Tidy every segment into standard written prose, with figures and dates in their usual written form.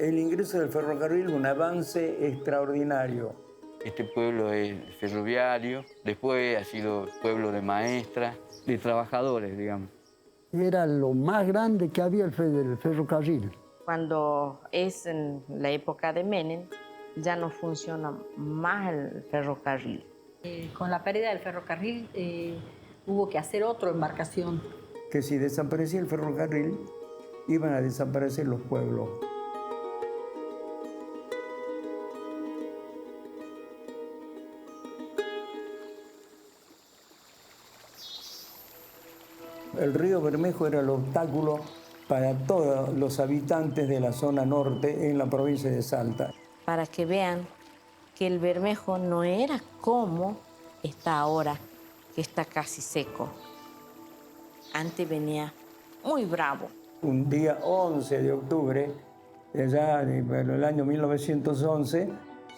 el ingreso del ferrocarril un avance extraordinario. Este pueblo es ferroviario, después ha sido pueblo de maestras, de trabajadores, digamos. Era lo más grande que había el ferrocarril. Cuando es en la época de Menem, ya no funciona más el ferrocarril. Con la pérdida del ferrocarril hubo que hacer otra embarcación. Que si desaparecía el ferrocarril, iban a desaparecer los pueblos. El río Bermejo era el obstáculo para todos los habitantes de la zona norte en la provincia de Salta. Para que vean que el Bermejo no era como está ahora, que está casi seco. Antes venía muy bravo. Un día 11 de octubre, allá en el año 1911,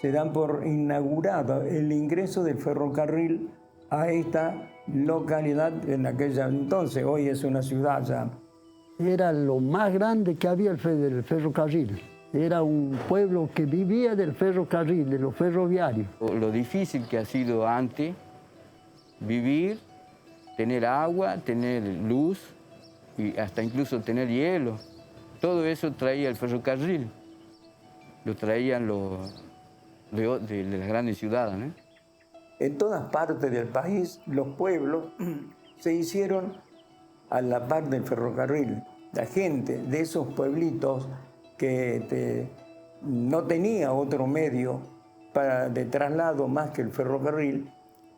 se dan por inaugurado el ingreso del ferrocarril a esta localidad en aquella entonces. Hoy es una ciudad ya. Era lo más grande que había el ferrocarril. Era un pueblo que vivía del ferrocarril, de los ferroviarios. Lo difícil que ha sido antes vivir, tener agua, tener luz y hasta incluso tener hielo. Todo eso traía el ferrocarril. Lo traían de las grandes ciudades, ¿no? En todas partes del país, los pueblos se hicieron a la par del ferrocarril. La gente de esos pueblitos que no tenía otro medio de traslado más que el ferrocarril,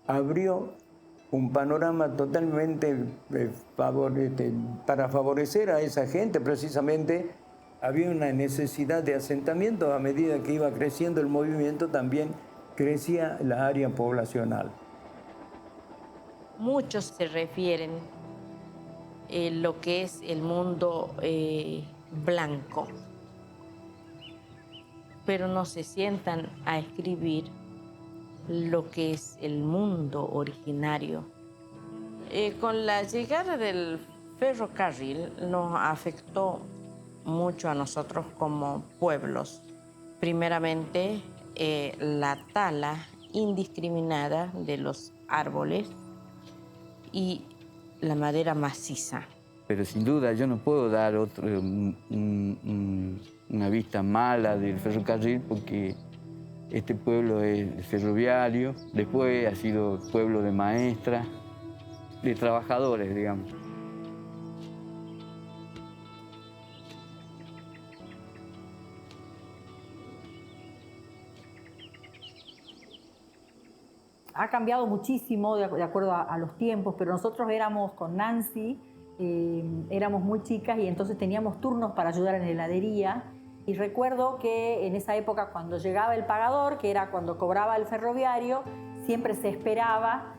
abrió un panorama totalmente para favorecer a esa gente. Precisamente había una necesidad de asentamiento. A medida que iba creciendo el movimiento, también crecía la área poblacional. Muchos se refieren lo que es el mundo blanco, pero no se sientan a escribir lo que es el mundo originario. Con la llegada del ferrocarril nos afectó mucho a nosotros como pueblos. Primeramente, la tala indiscriminada de los árboles y la madera maciza. Pero sin duda yo no puedo dar una vista mala del ferrocarril porque este pueblo es ferroviario, después ha sido pueblo de maestras, de trabajadores, digamos. Ha cambiado muchísimo de acuerdo a los tiempos, pero nosotros éramos con Nancy, éramos muy chicas y entonces teníamos turnos para ayudar en la heladería. Y recuerdo que en esa época cuando llegaba el pagador, que era cuando cobraba el ferroviario, siempre se esperaba,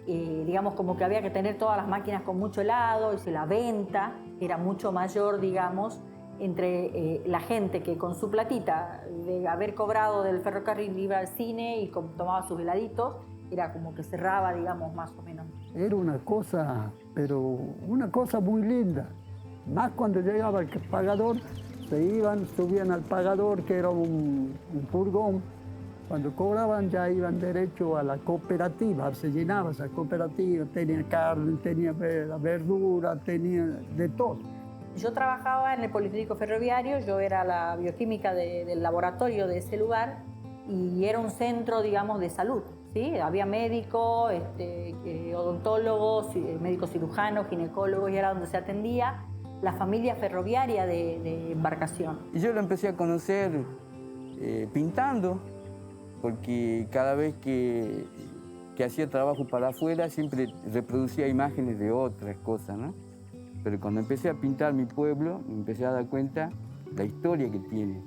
digamos, como que había que tener todas las máquinas con mucho helado, y la venta era mucho mayor, digamos, entre la gente que con su platita de haber cobrado del ferrocarril iba al cine y tomaba sus heladitos, era como que cerraba, digamos, más o menos. Era una cosa, pero una cosa muy linda. Más cuando llegaba el pagador, se iban, subían al pagador, que era un furgón. Cuando cobraban ya iban derecho a la cooperativa, se llenaba esa cooperativa, tenía carne, tenía verdura, tenía de todo. Yo trabajaba en el Politécnico Ferroviario, yo era la bioquímica del laboratorio de ese lugar y era un centro, digamos, de salud. ¿Sí? Había médicos, odontólogos, médicos cirujanos, ginecólogos, y era donde se atendía la familia ferroviaria de embarcación. Y yo lo empecé a conocer pintando, porque cada vez que hacía trabajo para afuera siempre reproducía imágenes de otras cosas, ¿no? Pero cuando empecé a pintar mi pueblo, me empecé a dar cuenta la historia que tiene.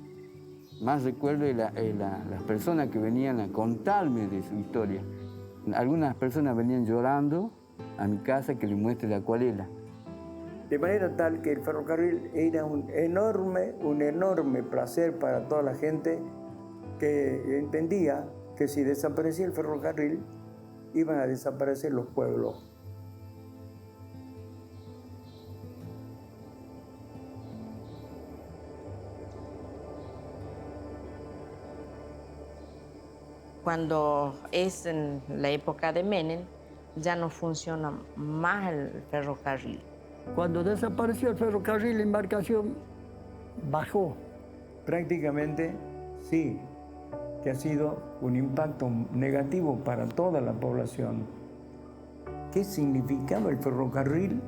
Más recuerdo de las personas que venían a contarme de su historia. Algunas personas venían llorando a mi casa que les muestre la acuarela. De manera tal que el ferrocarril era un enorme placer para toda la gente que entendía que si desaparecía el ferrocarril, iban a desaparecer los pueblos. Cuando es en la época de Menem, ya no funciona más el ferrocarril. Cuando desapareció el ferrocarril, la embarcación bajó. Prácticamente sí, que ha sido un impacto negativo para toda la población. ¿Qué significaba el ferrocarril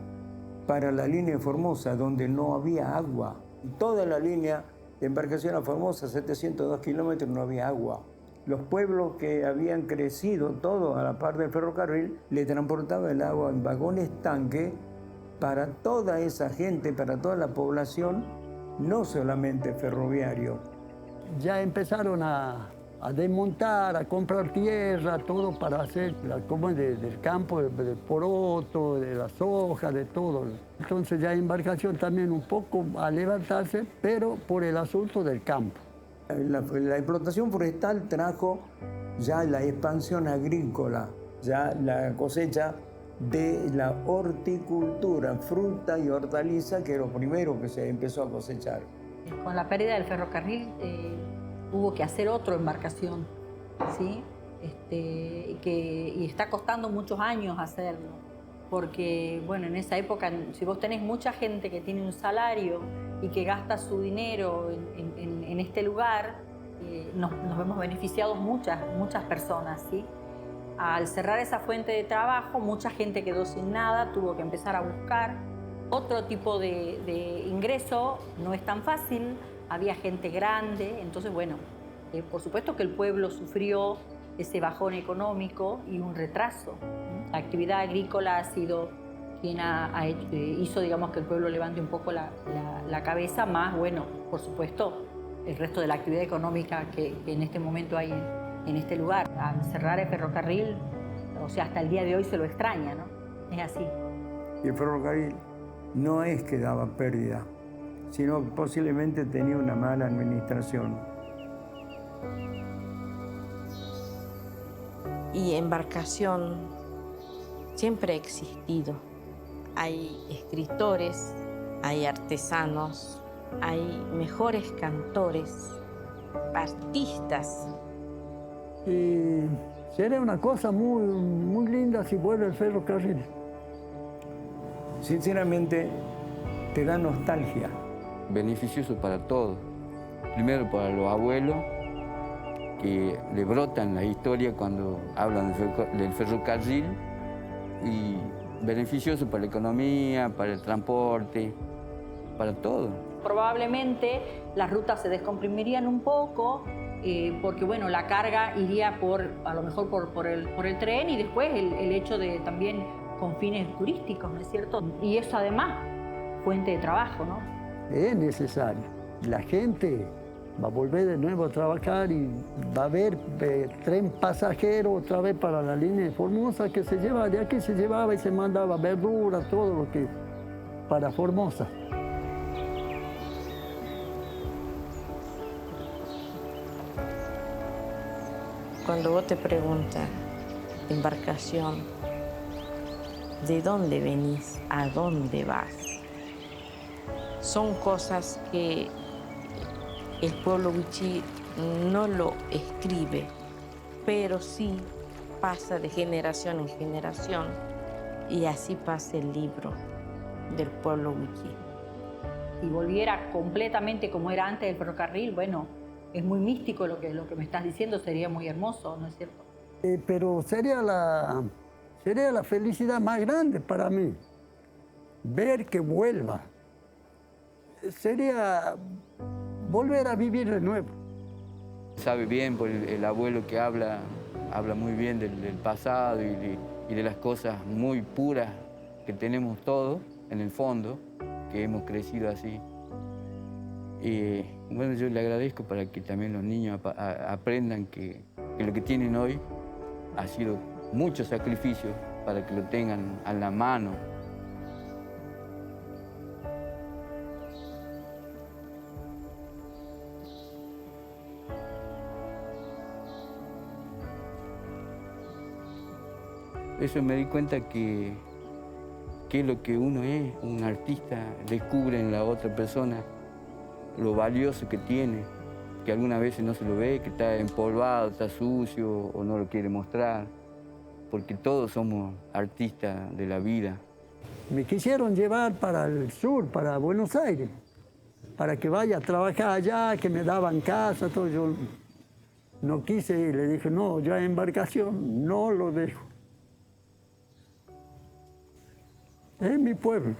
para la línea de Formosa, donde no había agua? Toda la línea de embarcación a Formosa, 702 kilómetros, no había agua. Los pueblos que habían crecido, todos a la par del ferrocarril, le transportaban el agua en vagones tanque para toda esa gente, para toda la población, no solamente ferroviario. Ya empezaron a desmontar, a comprar tierra, todo para hacer la coma del campo, del poroto, de la soja, de todo. Entonces ya embarcación también un poco a levantarse, pero por el asunto del campo. La explotación forestal trajo ya la expansión agrícola, ya la cosecha de la horticultura, fruta y hortaliza, que es lo primero que se empezó a cosechar. Con la pérdida del ferrocarril hubo que hacer otra embarcación, ¿sí? Y está costando muchos años hacerlo, porque bueno, en esa época, si vos tenés mucha gente que tiene un salario y que gasta su dinero en este lugar, nos vemos beneficiados muchas personas, ¿sí? Al cerrar esa fuente de trabajo, mucha gente quedó sin nada, tuvo que empezar a buscar otro tipo de ingreso. No es tan fácil, había gente grande, entonces bueno, por supuesto que el pueblo sufrió ese bajón económico y un retraso. La actividad agrícola ha sido quien hizo, digamos, que el pueblo levante un poco la cabeza, más, bueno, por supuesto, el resto de la actividad económica que en este momento hay en este lugar. Al cerrar el ferrocarril, o sea, hasta el día de hoy se lo extraña, ¿no? Es así. Y el ferrocarril no es que daba pérdida, sino que posiblemente tenía una mala administración. Y embarcación siempre ha existido. Hay escritores, hay artesanos, hay mejores cantores, artistas. Y sería una cosa muy linda si vuelve el ferrocarril. Sinceramente, te da nostalgia. Beneficioso para todos. Primero para los abuelos, que le brotan la historia cuando hablan del ferrocarril, y beneficioso para la economía, para el transporte, para todo. Probablemente las rutas se descomprimirían un poco, porque bueno, la carga iría a lo mejor por el tren, y después el hecho de también con fines turísticos, ¿no es cierto? Y eso además, fuente de trabajo, ¿no? Es necesario. La gente va a volver de nuevo a trabajar y va a haber tren pasajero otra vez para la línea de Formosa, que se lleva, de aquí se llevaba y se mandaba verduras, todo lo que para Formosa. Cuando vos te preguntas, embarcación, ¿de dónde venís? ¿A dónde vas? Son cosas que el pueblo wichí no lo escribe, pero sí pasa de generación en generación, y así pasa el libro del pueblo wichí. Si volviera completamente como era antes del ferrocarril, bueno, es muy místico lo que me estás diciendo, sería muy hermoso, ¿no es cierto? Pero sería la felicidad más grande para mí, ver que vuelva. Sería volver a vivir de nuevo. Sabe bien, por el abuelo que habla muy bien del pasado y de las cosas muy puras que tenemos todos en el fondo, que hemos crecido así. Y bueno, yo le agradezco para que también los niños aprendan que lo que tienen hoy ha sido mucho sacrificio para que lo tengan a la mano. Eso me di cuenta que es lo que uno es, un artista descubre en la otra persona lo valioso que tiene que algunas veces no se lo ve, que está empolvado, está sucio o no lo quiere mostrar, porque todos somos artistas de la vida. Me quisieron llevar para el sur, para Buenos Aires, para que vaya a trabajar allá, que me daban casa, todo. Yo no quise ir, le dije, no, yo a embarcación no lo dejo. Es mi pueblo.